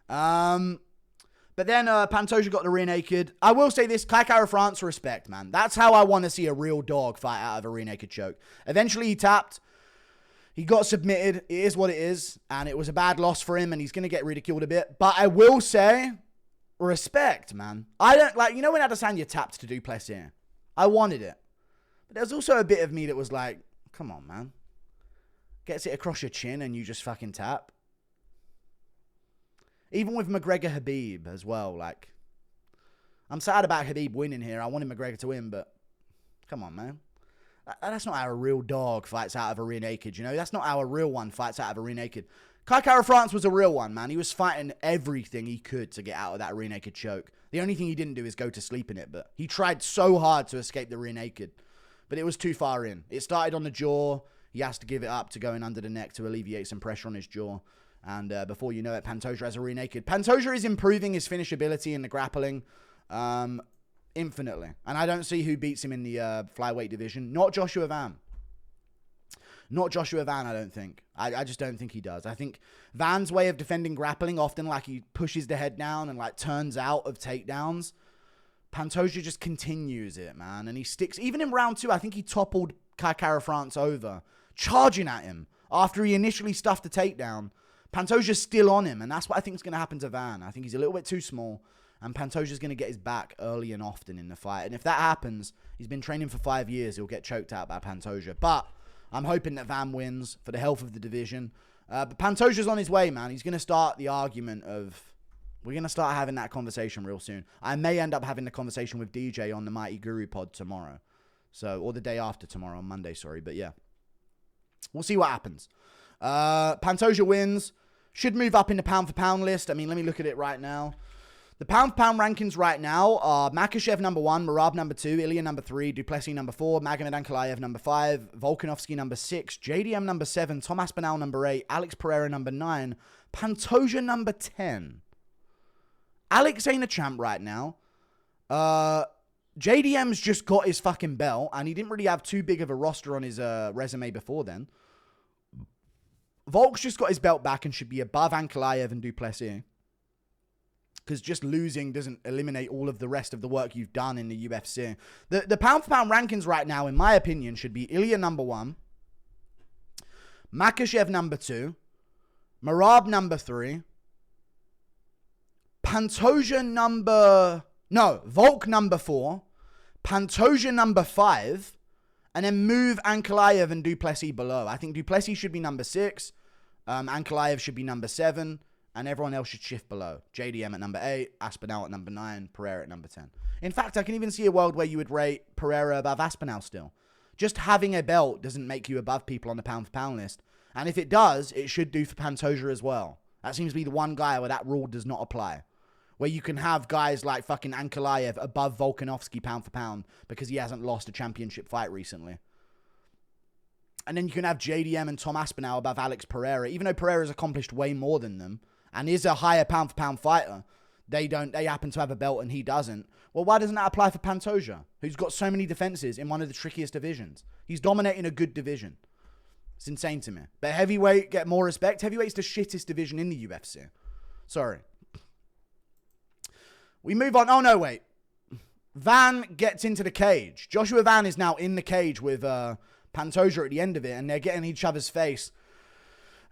[SPEAKER 1] But then Pantoja got the rear naked. I will say this, Kara France, respect, man. That's how I want to see a real dog fight out of a rear naked choke. Eventually he tapped. He got submitted. It is what it is. And it was a bad loss for him and he's going to get ridiculed a bit. But I will say, respect, man. I don't like, you know when Adesanya tapped to Duplessis? I wanted it. But there's also a bit of me that was like, come on, man. Gets it across your chin and you just fucking tap. Even with McGregor Habib as well, like, I'm sad about Habib winning here. I wanted McGregor to win, but come on, man. That's not how a real dog fights out of a rear naked, you know? That's not how a real one fights out of a rear naked. Kara France was a real one, man. He was fighting everything he could to get out of that rear naked choke. The only thing he didn't do is go to sleep in it, but he tried so hard to escape the rear naked. But it was too far in. It started on the jaw. He has to give it up to going under the neck to alleviate some pressure on his jaw. And before you know it, Pantoja has a rear naked. Pantoja is improving his finishability in the grappling infinitely. And I don't see who beats him in the flyweight division. Not Joshua Van. Not Joshua Van, I don't think. I just don't think he does. I think Van's way of defending grappling, often like he pushes the head down and like turns out of takedowns. Pantoja just continues it, man. And he sticks. Even in round 2, I think he toppled Kara France over, charging at him after he initially stuffed the takedown. Pantoja's still on him, and that's what I think is going to happen to Van. I think he's a little bit too small, and Pantoja's going to get his back early and often in the fight. And if that happens, he's been training for 5 years, he'll get choked out by Pantoja. But I'm hoping that Van wins for the health of the division. But Pantoja's on his way, man. He's going to start the argument of... We're going to start having that conversation real soon. I may end up having the conversation with DJ on the Mighty Guru pod tomorrow. Or the day after tomorrow, on Monday, sorry. But yeah, we'll see what happens. Pantoja wins. Should move up in the pound-for-pound list. I mean, let me look at it right now. The pound-for-pound rankings right now are Makhachev number 1, Merab number 2, Ilia number 3, Duplessis number 4, Magomed Ankalaev number 5, Volkanovski number 6, JDM number 7, Tom Aspinall number 8, Alex Pereira number 9, Pantoja number 10. Alex ain't a champ right now. JDM's just got his fucking belt, and he didn't really have too big of a roster on his resume before then. Volk's just got his belt back and should be above Ankalaev and Duplessis. Because just losing doesn't eliminate all of the rest of the work you've done in the UFC. The pound-for-pound rankings right now, in my opinion, should be Ilia number 1, Makhachev number 2, Merab number 3, Pantoja number... No, Volk number 4, Pantoja number 5, and then move Ankalaev and Duplessis below. I think Duplessis should be number 6, Ankalaev should be number 7, and everyone else should shift below. JDM at number 8, Aspinall at number 9, Pereira at number 10. In fact, I can even see a world where you would rate Pereira above Aspinall still. Just having a belt doesn't make you above people on the pound-for-pound list. And if it does, it should do for Pantoja as well. That seems to be the one guy where that rule does not apply. Where you can have guys like fucking Ankalaev above Volkanovski pound for pound because he hasn't lost a championship fight recently. And then you can have JDM and Tom Aspinall above Alex Pereira. Even though Pereira's accomplished way more than them and is a higher pound for pound fighter, they happen to have a belt and he doesn't. Well, why doesn't that apply for Pantoja, who's got so many defenses in one of the trickiest divisions? He's dominating a good division. It's insane to me. But heavyweight, get more respect. Heavyweight's the shittest division in the UFC. Sorry. We move on. Oh, no, wait. Van gets into the cage. Joshua Van is now in the cage with Pantoja at the end of it, and they're getting each other's face.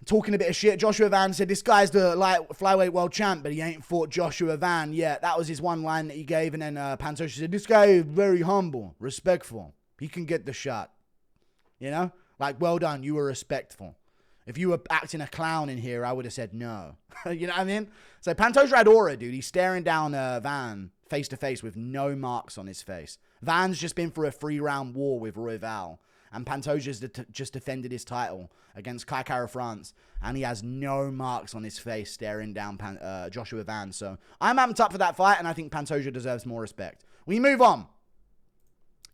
[SPEAKER 1] Talking a bit of shit. Joshua Van said, this guy's the flyweight world champ, but he ain't fought Joshua Van yet. That was his one line that he gave, and then Pantoja said, this guy is very humble, respectful. He can get the shot. You know? Like, well done. You were respectful. If you were acting a clown in here, I would have said no. You know what I mean? So Pantoja had aura, dude. He's staring down Van face to face with no marks on his face. Van's just been through a 3-round war with Royval. And Pantoja's just defended his title against Kai Kara France. And he has no marks on his face staring down Joshua Van. So I'm amped up for that fight. And I think Pantoja deserves more respect. We move on.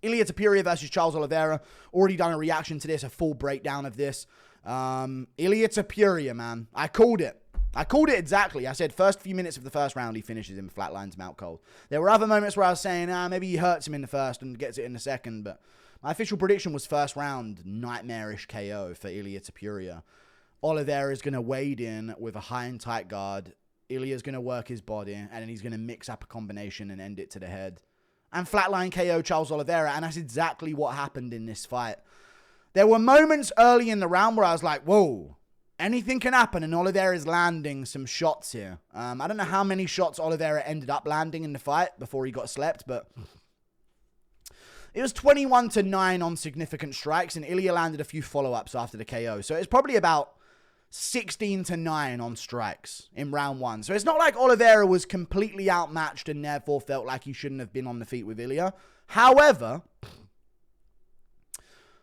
[SPEAKER 1] Ilia Topuria versus Charles Oliveira. Already done a reaction to this. A full breakdown of this. Ilia Topuria, man. I called it. I called it exactly. I said first few minutes of the first round, he finishes him, flatlines him out cold. There were other moments where I was saying, maybe he hurts him in the first and gets it in the second. But my official prediction was first round, nightmarish KO for Ilia Topuria. Oliveira is going to wade in with a high and tight guard. Ilia's going to work his body, and then he's going to mix up a combination and end it to the head. And flatline KO Charles Oliveira, and that's exactly what happened in this fight. There were moments early in the round where I was like, whoa, anything can happen, and Oliveira is landing some shots here. I don't know how many shots Oliveira ended up landing in the fight before he got slept, but it was 21-9 on significant strikes, and Ilia landed a few follow-ups after the KO. So it's probably about 16-9 on strikes in round one. So it's not like Oliveira was completely outmatched and therefore felt like he shouldn't have been on the feet with Ilia. However,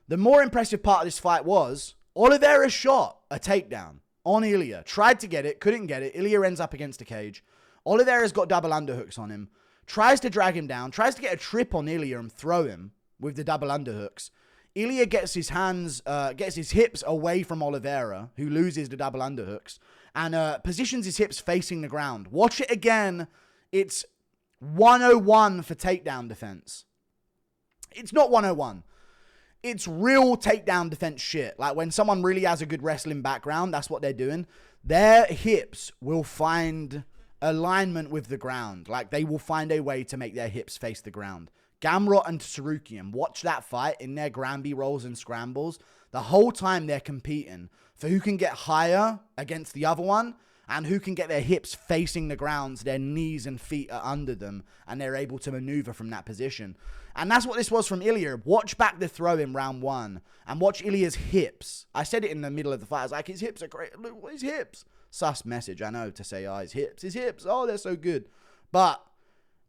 [SPEAKER 1] the more impressive part of this fight was Oliveira shot a takedown on Ilia. Tried to get it, couldn't get it. Ilia ends up against the cage. Oliveira's got double underhooks on him. Tries to drag him down. Tries to get a trip on Ilia and throw him with the double underhooks. Ilia gets his hips away from Oliveira, who loses the double underhooks, and positions his hips facing the ground. Watch it again. It's 101 for takedown defense. It's not 101. It's real takedown defense shit. Like when someone really has a good wrestling background, that's what they're doing. Their hips will find alignment with the ground. Like they will find a way to make their hips face the ground. Gamrot and Tsarukian, watch that fight in their Granby rolls and scrambles. The whole time they're competing for who can get higher against the other one and who can get their hips facing the ground so their knees and feet are under them and they're able to maneuver from that position. And that's what this was from Ilia. Watch back the throw in round one and watch Ilia's hips. I said it in the middle of the fight. I was like, his hips are great. Look, his hips. Sus message, I know, to say, his hips. Oh, they're so good. But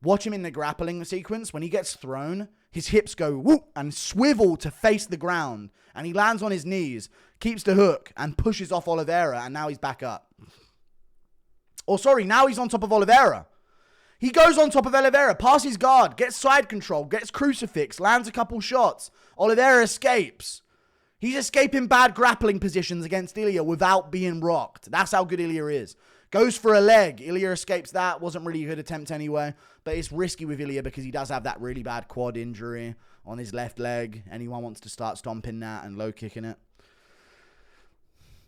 [SPEAKER 1] watch him in the grappling sequence. When he gets thrown, his hips go whoop and swivel to face the ground. And he lands on his knees, keeps the hook, and pushes off Oliveira. And now he's back up. Now he's on top of Oliveira. He goes on top of Oliveira, passes guard, gets side control, gets crucifix, lands a couple shots. Oliveira escapes. He's escaping bad grappling positions against Ilia without being rocked. That's how good Ilia is. Goes for a leg. Ilia escapes that. Wasn't really a good attempt anyway. But it's risky with Ilia because he does have that really bad quad injury on his left leg. Anyone wants to start stomping that and low kicking it.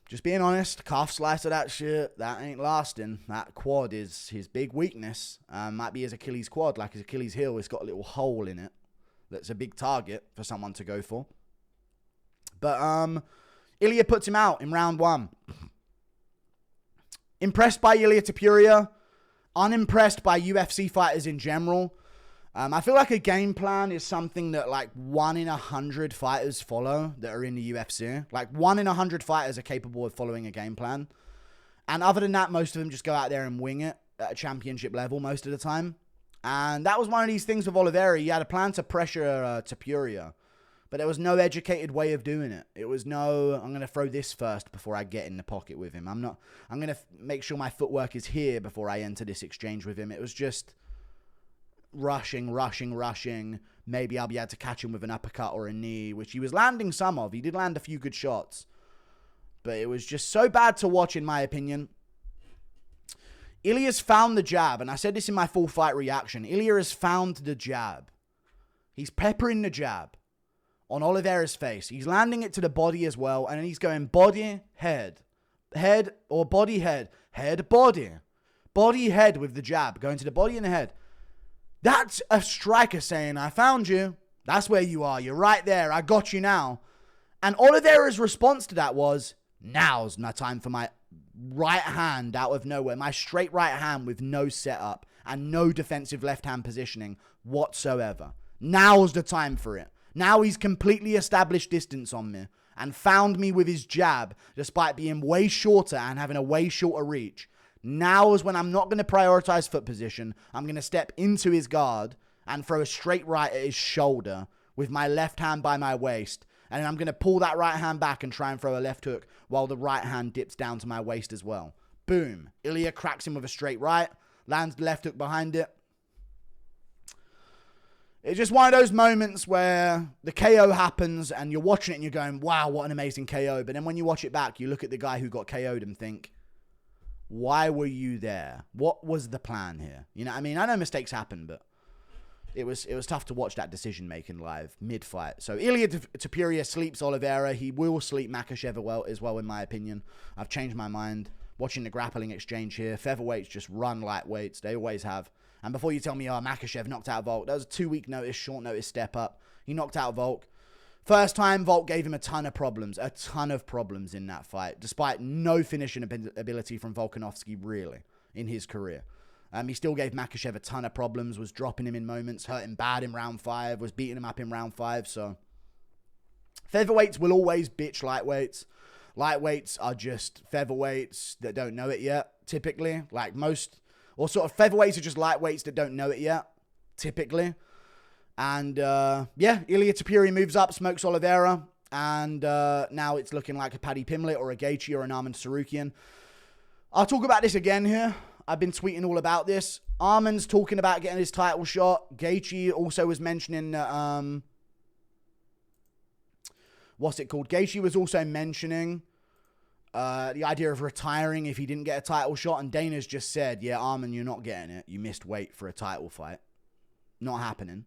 [SPEAKER 1] Just being honest, calf slice of that shit, that ain't lasting. That quad is his big weakness. Might be his Achilles quad, like his Achilles heel. It's got a little hole in it. That's a big target for someone to go for. But Ilia puts him out in round one. Impressed by Ilia Topuria. Unimpressed by UFC fighters in general. I feel like a game plan is something that like 1 in 100 fighters follow that are in the UFC. Like 1 in 100 fighters are capable of following a game plan. And other than that, most of them just go out there and wing it at a championship level most of the time. And that was one of these things with Oliveira. He had a plan to pressure Topuria. But there was no educated way of doing it. It was no, I'm going to throw this first before I get in the pocket with him. I'm going to make sure my footwork is here before I enter this exchange with him. It was just rushing. Maybe I'll be able to catch him with an uppercut or a knee, which he was landing some of. He did land a few good shots. But it was just so bad to watch, in my opinion. Ilia's found the jab, and I said this in my full fight reaction. Ilia has found the jab. He's peppering the jab on Oliveira's face. He's landing it to the body as well, and then he's going body, head, head, or body, head, head, body. Body, head with the jab, going to the body and the head. That's a striker saying, I found you. That's where you are. You're right there. I got you now. And Oliveira's response to that was, now's my time for my right hand out of nowhere. My straight right hand with no setup and no defensive left hand positioning whatsoever. Now's the time for it. Now he's completely established distance on me and found me with his jab, despite being way shorter and having a way shorter reach. Now is when I'm not going to prioritize foot position. I'm going to step into his guard and throw a straight right at his shoulder with my left hand by my waist. And then I'm going to pull that right hand back and try and throw a left hook while the right hand dips down to my waist as well. Boom. Ilia cracks him with a straight right, lands the left hook behind it. It's just one of those moments where the KO happens and you're watching it and you're going, wow, what an amazing KO. But then when you watch it back, you look at the guy who got KO'd and think, why were you there? What was the plan here? You know what I mean? I know mistakes happen, but it was tough to watch that decision making live mid-fight. So Ilia Topuria sleeps Oliveira. He will sleep Makhachev as well, in my opinion. I've changed my mind. Watching the grappling exchange here, featherweights just run lightweights. They always have. And before you tell me, oh, Makhachev knocked out Volk, that was a 2-week notice, short notice step up. He knocked out Volk. First time, Volk gave him a ton of problems in that fight, despite no finishing ability from Volkanovski, really, in his career. He still gave Makhachev a ton of problems, was dropping him in moments, hurt him bad in round 5, was beating him up in round 5, so featherweights will always bitch lightweights. Lightweights are just featherweights that don't know it yet, typically. Like most, or sort of featherweights are just lightweights that don't know it yet, typically. And, yeah, Ilia Topuria moves up, smokes Oliveira. And now it's looking like a Paddy Pimblett or a Gaethje or an Arman Tsarukyan. I'll talk about this again here. I've been tweeting all about this. Arman's talking about getting his title shot. Gaethje also was mentioning, what's it called? Gaethje was also mentioning the idea of retiring if he didn't get a title shot. And Dana's just said, yeah, Arman, you're not getting it. You missed weight for a title fight. Not happening.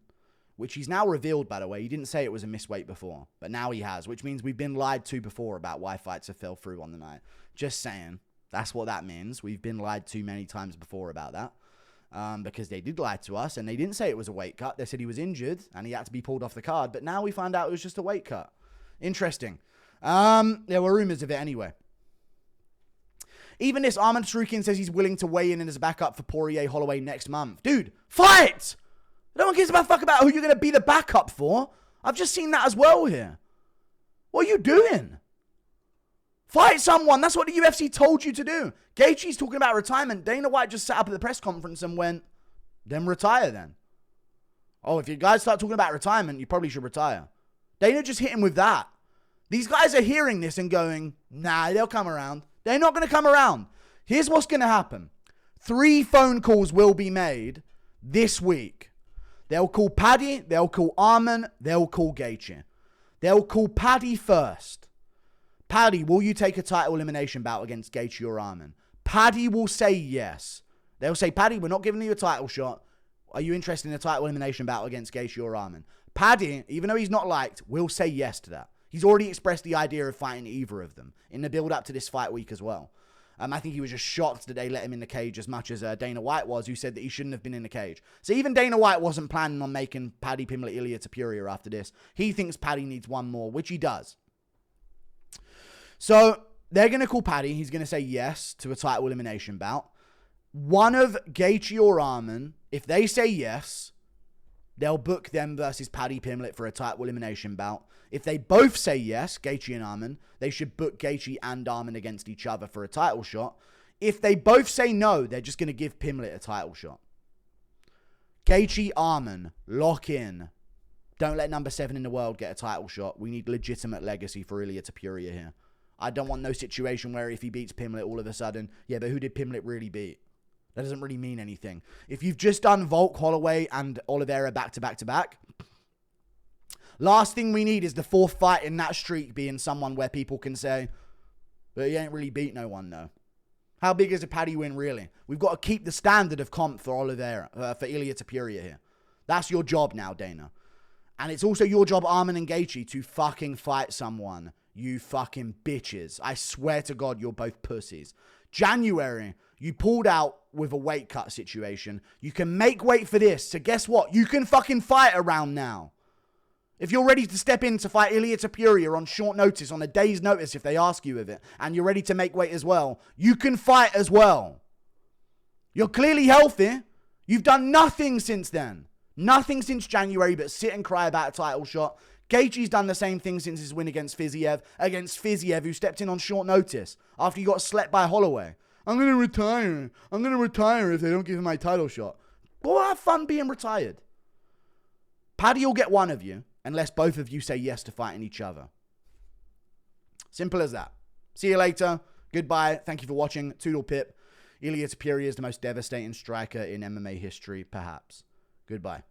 [SPEAKER 1] Which he's now revealed, by the way. He didn't say it was a missed weight before, but now he has, which means we've been lied to before about why fights have fell through on the night. Just saying. That's what that means. We've been lied to many times before about that. Because they did lie to us, and they didn't say it was a weight cut. They said he was injured, and he had to be pulled off the card, but now we find out it was just a weight cut. Interesting. There were rumors of it anyway. Even this, Arman Tsarukyan says he's willing to weigh in as a backup for Poirier Holloway next month. Dude, fight! No one gives a fuck about who you're going to be the backup for. I've just seen that as well here. What are you doing? Fight someone. That's what the UFC told you to do. Gaethje's talking about retirement. Dana White just sat up at the press conference and went, then retire then. Oh, if you guys start talking about retirement, you probably should retire. Dana just hit him with that. These guys are hearing this and going, nah, they'll come around. They're not going to come around. Here's what's going to happen. 3 phone calls will be made this week. They'll call Paddy, they'll call Arman, they'll call Gaethje. They'll call Paddy first. Paddy, will you take a title elimination bout against Gaethje or Arman? Paddy will say yes. They'll say, Paddy, we're not giving you a title shot. Are you interested in a title elimination bout against Gaethje or Arman? Paddy, even though he's not liked, will say yes to that. He's already expressed the idea of fighting either of them in the build-up to this fight week as well. I think he was just shocked that they let him in the cage as much as Dana White was, who said that he shouldn't have been in the cage. So even Dana White wasn't planning on making Paddy Pimblett Ilia Topuria after this. He thinks Paddy needs one more, which he does. So they're going to call Paddy. He's going to say yes to a title elimination bout. One of Gaethje or Arman, if they say yes, they'll book them versus Paddy Pimblett for a title elimination bout. If they both say yes, Gaethje and Arman, they should book Gaethje and Arman against each other for a title shot. If they both say no, they're just going to give Pimblett a title shot. Gaethje, Arman, lock in. Don't let number 7 in the world get a title shot. We need legitimate legacy for Ilia Topuria here. I don't want no situation where if he beats Pimblett all of a sudden, yeah, but who did Pimblett really beat? That doesn't really mean anything. If you've just done Volk, Holloway, and Oliveira back to back to back, last thing we need is the 4th fight in that streak being someone where people can say, but he ain't really beat no one, though. How big is a Paddy win, really? We've got to keep the standard of comp for Oliveira, for Ilia Topuria here. That's your job now, Dana. And it's also your job, Arman and Gaethje, to fucking fight someone. You fucking bitches. I swear to God, you're both pussies. January, you pulled out with a weight cut situation. You can make weight for this. So guess what? You can fucking fight around now. If you're ready to step in to fight Ilia Topuria on short notice, on a day's notice if they ask you of it, and you're ready to make weight as well, you can fight as well. You're clearly healthy. You've done nothing since then. Nothing since January but sit and cry about a title shot. Gaethje's done the same thing since his win against Fiziev, who stepped in on short notice after he got slept by Holloway. I'm going to retire. I'm going to retire if they don't give him my title shot. Go have fun being retired. Paddy will get one of you, unless both of you say yes to fighting each other. Simple as that. See you later. Goodbye. Thank you for watching. Toodle pip. Ilia Topuria is the most devastating striker in MMA history, perhaps. Goodbye.